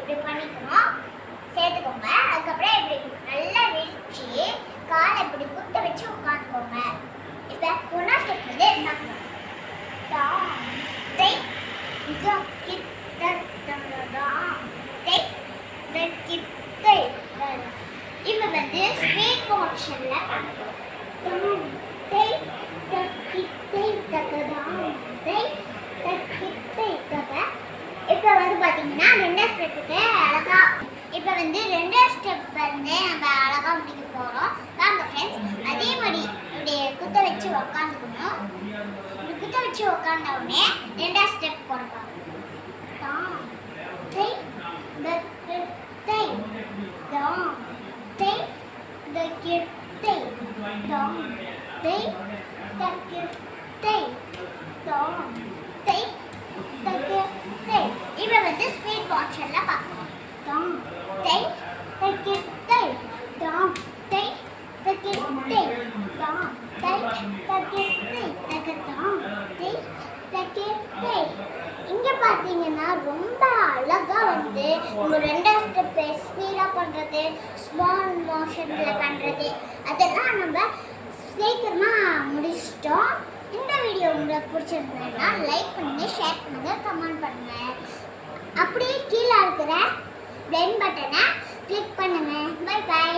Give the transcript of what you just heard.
இப்படி பண்ணிக்கணும், சேர்த்துக்கோங்க. அதுக்கப்புறம் இப்படி நல்லா விரிச்சு காலை இப்படி குத்த வச்சு உட்காந்துக்கோங்க. இப்போ ஒன்றா ஸ்டெப் வந்து என்ன பண்ணணும்? இப்போ வந்து ஸ்ட்ரெயிட் போர்ஷன்ல இப்போ வந்து பார்த்தீங்கன்னா ரெண்டாவது ஸ்டெப்புக்கு அழகா இப்போ வந்து ரெண்டாவது ஸ்டெப் வந்து நம்ம அழகா முடிக்க போகிறோம் வாங்க ஃப்ரெண்ட்ஸ். அதே மாதிரி இப்படி குத்த வச்சு உக்காந்துக்கணும். இப்படி குத்த வச்சு உக்காந்த உடனே ரெண்டாவது ஸ்டெப் போடுறோம். இப்போ வந்து ஸ்பீட் போர்ஷன்ல பார்க்கலாம். இங்க பாத்தீங்கன்னா ரொம்ப அழகா வந்து உங்க ரெண்டாவது ஸ்டெப் ஸ்பீடா பண்றது, ஸ்மால் மோஷன்ல பண்றது அதெல்லாம் நம்ம சீக்கிரமா முடிச்சிட்டோம். இந்த வீடியோ உங்களுக்கு பிடிச்சிருந்ததுன்னா லைக் பண்ணுங்க, ஷேர் பண்ணுங்க, கமெண்ட் பண்ணுங்க. அப்படியே கீழே இருக்கிற பெல் பட்டனை கிளிக் பண்ணுங்க. Bye by.